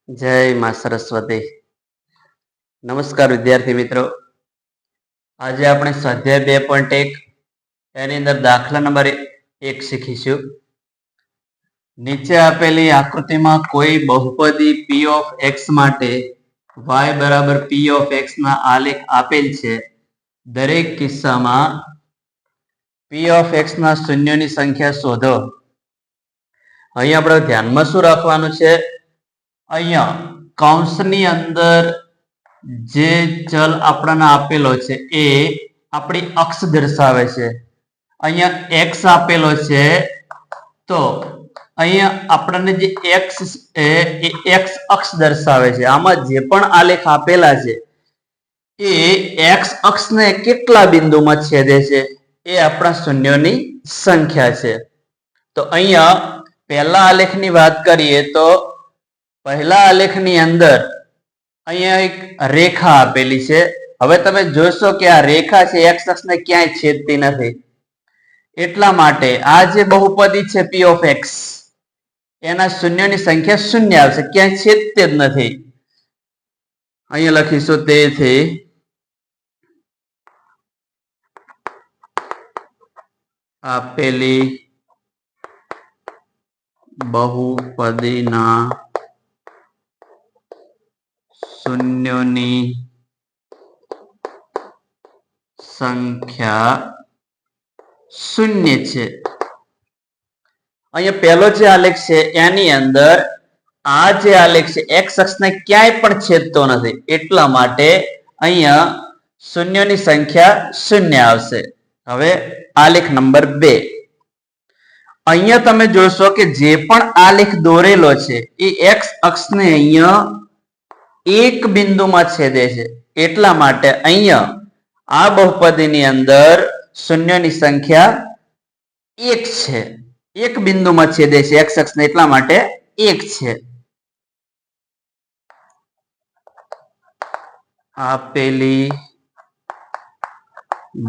જય માં સરસ્વતી. નમસ્કાર વિદ્યાર્થી મિત્રો. આજે આપણે સ્વાધ્યાય 2.1 એની અંદર દાખલા નંબર 1 શીખીશું. નીચે આપેલી આકૃતિમાં કોઈ બહુપદી p of x માટે y બરાબર p of x ના આલેખ આપેલ છે. દરેક કિસ્સામાં p of x ના શૂન્યોની સંખ્યા શોધો. અહીં આપણે ધ્યાનમાં શું રાખવાનું છે? અહીંયા કૌંસની અંદર જે ચલ આપણને આપેલો છે એ આપણી અક્ષ દર્શાવે છે. અહીંયા x આપેલો છે તો અહીંયા આપણને જે x એ x અક્ષ દર્શાવે છે. આમાં જે પણ આલેખ આપેલા છે એ x અક્ષને કેટલા બિંદુમાં છેદે છે એ આપણા શૂન્યોની સંખ્યા છે. તો અહીંયા પહેલા આલેખની વાત કરીએ તો પહેલા આલેખની અંદર અહીંયા એક રેખા આપેલી છે. હવે તમે જોશો કે આ રેખા છે x અક્ષને ક્યાંય છેદતી નથી. એટલા માટે આ જે બહુપદી છે p of x એના શૂન્યની સંખ્યા શૂન્ય આવશે, ક્યાંય છેદતી જ નથી. અહીંયા લખીશું તેથી આપેલી બહુપદીના શૂન્યોની સંખ્યા શૂન્ય છે. અહીંયા પહેલો જે આલેખ છે એની અંદર આ જે આલેખ છે x અક્ષને ક્યાંય પણ છેદતો નથી. એટલા માટે અહીંયા શૂન્યની સંખ્યા શૂન્ય આવશે. હવે આલેખ નંબર 2. અહીંયા તમે જોશો કે જે પણ આલેખ દોરેલો છે એ x અક્ષને અહીંયા એક બિંદુમાં છેદે છે. એટલા માટે અહીંયા આ બહુપદીની અંદર શૂન્યની સંખ્યા 1 છે. એક બિંદુમાં છેદે છે x અક્ષને, એટલા માટે 1 છે. આપેલી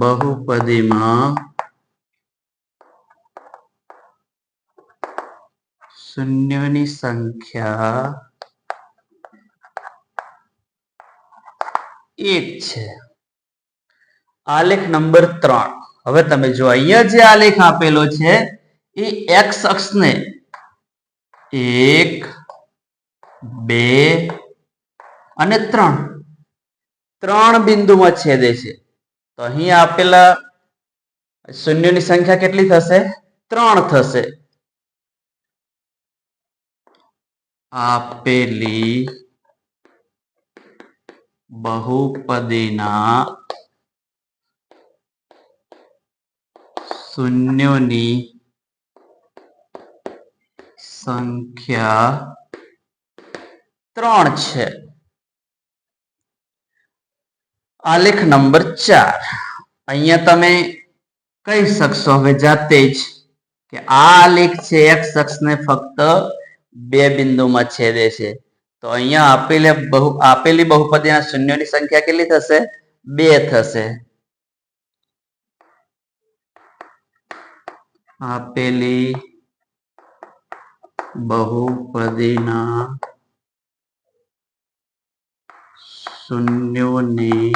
બહુપદીમાં શૂન્યોની સંખ્યા 1 છે. આલેખ નંબર 3. હવે તમે જો અહીંયા જે આલેખ આપેલો છે એ x અક્ષને 1, 2 અને 3 બિંદુમાં છેદે છે. તો અહીં આપેલા શૂન્યોની સંખ્યા કેટલી થશે? 3 થશે. આપેલી બહુપદીના શૂન્યોની સંખ્યા 3 છે. આલેખ નંબર 4. અહીંયા તમે કહી શકશો હવે જાતે જ કે આ આલેખ છે x અક્ષને ફક્ત 2 બિંદુમાં છેદે છે. તો અહીંયા આપેલી બહુપદીના શૂન્યોની સંખ્યા કેટલી થશે? 2 થશે. આપેલી બહુપદીના શૂન્યોની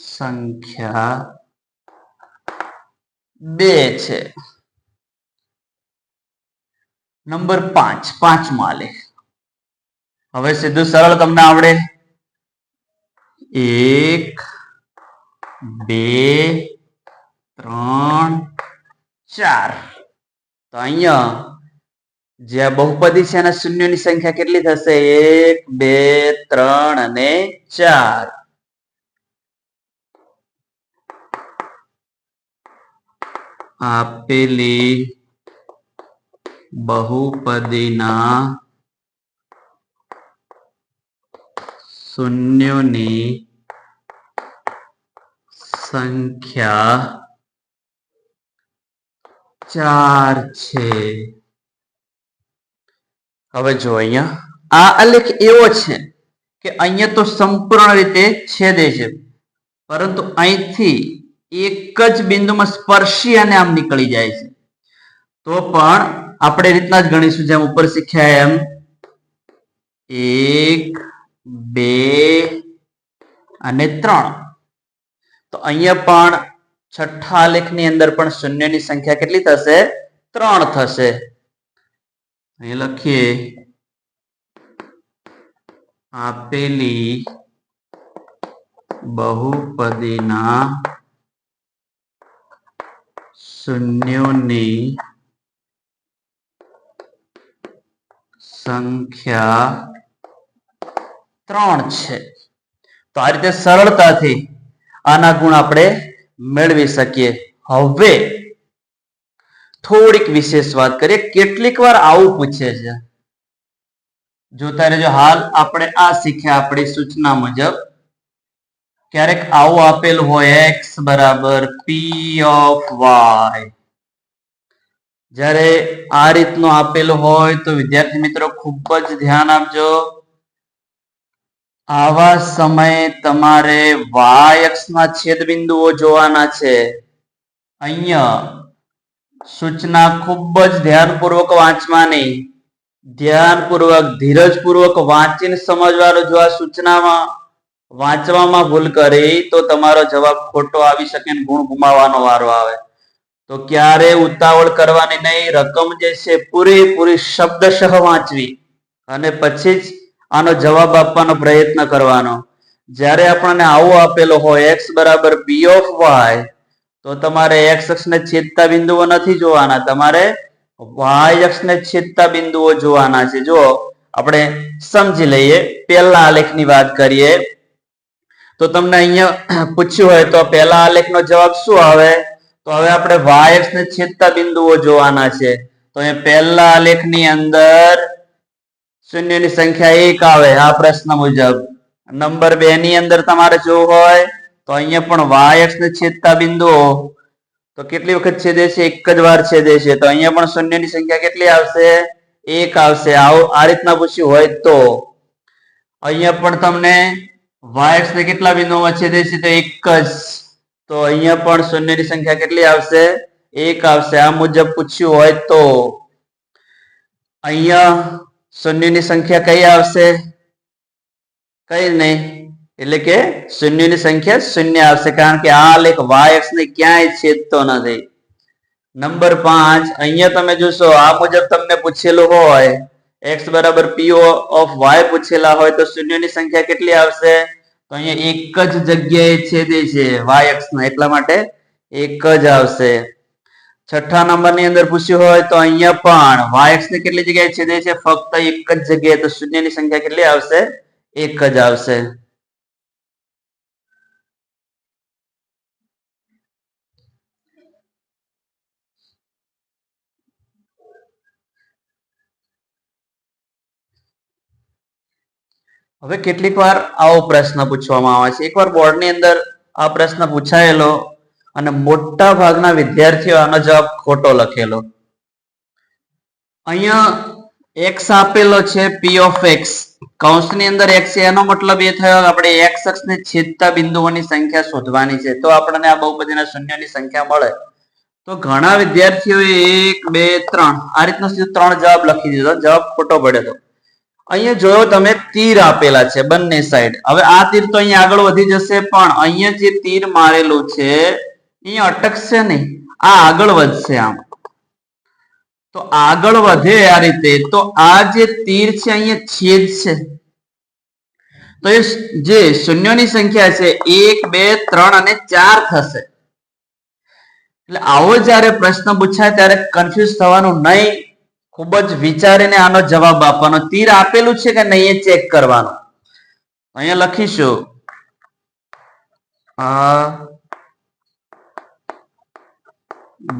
સંખ્યા 2 છે. નંબર 5. પાંચમો આલેખ. હવે સીધું સરળ તમને આવડે. 1, 2, 3, 4. તો અહીંયા જે બહુપદી છે એના શૂન્યોની સંખ્યા કેટલી થશે? 1, 2, 3 અને 4. આપેલી બહુપદીના શૂન્યોની સંખ્યા 4 છે. હવે જો અહીંયા આ આલેખ એવો છે કે અહીંયા તો સંપૂર્ણ રીતે છેદે છે, પરંતુ અહીંથી એક જ બિંદુમાં સ્પર્શી અને આમ નીકળી જાય છે. તો પણ આપણે રીતના જ ગણીશું જેમ ઉપર શીખ્યા એમ 1 2 અને 3. તો અહીંયા પણ છઠ્ઠા આલેખની અંદર પણ શૂન્યની સંખ્યા કેટલી થશે? 3 થશે. અહીં લખીએ આપેલી બહુપદીના શૂન્યોની સંખ્યા 3 છે. તો આ રીતે સરળતાથી આના ગુણ આપણે મેળવી શકીએ. હવે થોડીક વિશેષ વાત કરીએ. કેટલીક વાર આવું પૂછે છે, જોતા રહેજો. હાલ આપણે આ શીખ્યા આપણી સૂચના મુજબ. ક્યારેક આવું આપેલું હોય x બરાબર p ઓફ y. જ્યારે આ રીતનું આપેલું હોય તો વિદ્યાર્થી મિત્રો ખૂબ જ ધ્યાન આપજો. આવા સમયે તમારે y અક્ષના છેદબિંદુઓ જોવાના છે. અહીંયા સૂચના ખૂબ જ ધ્યાનપૂર્વક વાંચવાની, ધ્યાનપૂર્વક ધીરજપૂર્વક વાંચીને સમજવાનું. જો આ સૂચનામાં વાંચવામાં ભૂલ કરી તો તમારો જવાબ ખોટો આવી શકે અને ગુણ ગુમાવવાનો વારો આવે. તો ક્યારે ઉતાવળ કરવાની નહીં. રકમ જે છે પૂરેપૂરી શબ્દશઃ વાંચવી અને પછી જ આનો જવાબ આપવાનો પ્રયત્ન કરવાનો. જ્યારે આપણને આવો આપેલો હોય x બરાબર p ઓફ y, તો તમારે x અક્ષને છેદતા બિંદુઓ નથી જોવાના, તમારે y અક્ષને છેદતા બિંદુઓ જોવાના છે. જો આપણે સમજી લઈએ, પહેલા આલેખની વાત કરીએ તો તમને અહીંયા પૂછ્યું હોય તો પહેલા આલેખનો જવાબ શું આવે? તો હવે આપણે y અક્ષને છેદતા બિંદુઓ જોવાના છે. તો એ પહેલા આલેખની અંદર શૂન્યની સંખ્યા 1 આવે આ પ્રશ્ન મુજબ. નંબર 2 ની અંદર તમારે જોવું હોય તો અહીંયા પણ y અક્ષને છેદતા બિંદુઓ તો કેટલી વખત છેદે છે? એક જ વાર છેદે છે. તો અહીંયા પણ શૂન્યની સંખ્યા કેટલી આવશે? 1 આવશે. આ રીતના પૂછ્યું હોય તો અહીંયા પણ તમને y અક્ષને કેટલા બિંદુઓમાં છેદે છે? તો એક જ. તો અહીંયા પણ શૂન્યની સંખ્યા કેટલી આવશે? 1 આવશે. આ મુજબ પૂછ્યું હોય તો અહીંયા શૂન્યની સંખ્યા કઈ આવશે? કઈ નહીં, એટલે કે શૂન્યની સંખ્યા 0 આવશે, કારણ કે આ આલેખ y અક્ષને ક્યાંય છેદતો નથી. નંબર 5 અહીંયા તમે જોશો આ મુજબ તમને પૂછેલું હોય x બરાબર p ઓફ y પૂછેલા હોય તો શૂન્યની સંખ્યા કેટલી આવશે? તો અહીંયા એક જ જગ્યાએ છેદે છે y અક્ષના, એટલા માટે એક જ આવશે. છઠ્ઠા નંબરની અંદર પૂછ્યું હોય તો અહીંયા પણ y અક્ષને કેટલી જગ્યાએ છેદે છે? ફક્ત એક જ જગ્યાએ. તો શૂન્યની સંખ્યા કેટલી આવશે? એક જ આવશે. હવે કેટલીક વાર આવો પ્રશ્ન પૂછવામાં આવે છે. એકવાર બોર્ડની અંદર આ પ્રશ્ન પૂછાયેલો અને મોટા ભાગના વિદ્યાર્થીઓ આનો જવાબ ખોટો લખેલો. અહીંયા x આપેલો છે p ઓફ x, કૌંસની અંદર x છે, એનો મતલબ એ થયો કે આપણે x અક્ષને છેદતા બિંદુઓની સંખ્યા શોધવાની છે. તો આપણને આ બહુપદીના શૂન્યની સંખ્યા મળે. તો ઘણા વિદ્યાર્થીઓએ 1 2 3 આ રીતનો સીધો 3 જવાબ લખી દીધો, જવાબ ખોટો પડ્યો. અહીંયા જોયો તમે તીર આપેલા છે બંને સાઈડ. હવે આ તીર તો અહીંયા આગળ વધી જશે, પણ અહીંયા જે તીર મારેલું છે અહીંયા અટકશે નહીં, આ આગળ વધશે. આમ તો આગળ વધે આ રીતે. તો આ જે તીર છે અહીંયા છેદ છે, તો એ જે શૂન્યોની સંખ્યા છે 1 2 3 અને 4 થશે. એટલે આવો જ્યારે પ્રશ્ન પૂછાય ત્યારે કન્ફ્યુઝ થવાનું નહીં, ખૂબ જ વિચારીને આનો જવાબ આપવાનો. તીર આપેલું છે કે નહીં એ ચેક કરવાનું. અહીંયા લખીશું આ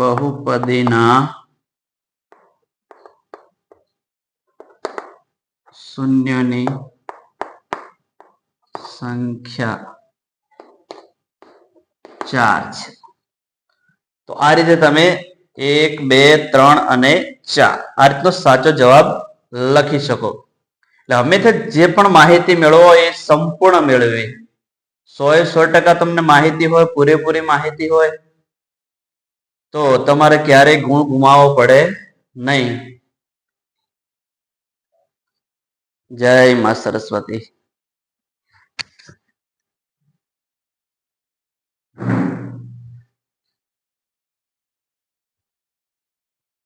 બહુપદીના શૂન્યની સંખ્યા 4 છે. તો આ રીતે તમે 1 2 3 અને 4 આ રીતનો સાચો જવાબ લખી શકો. એટલે હંમેશા જે પણ માહિતી મેળવો એ સંપૂર્ણ મેળવવી. 100% તમને માહિતી હોય, પૂરેપૂરી માહિતી હોય તો તમારે ક્યારેય ગુણ ગુમાવવો પડે નહીં. જય માં સરસ્વતી.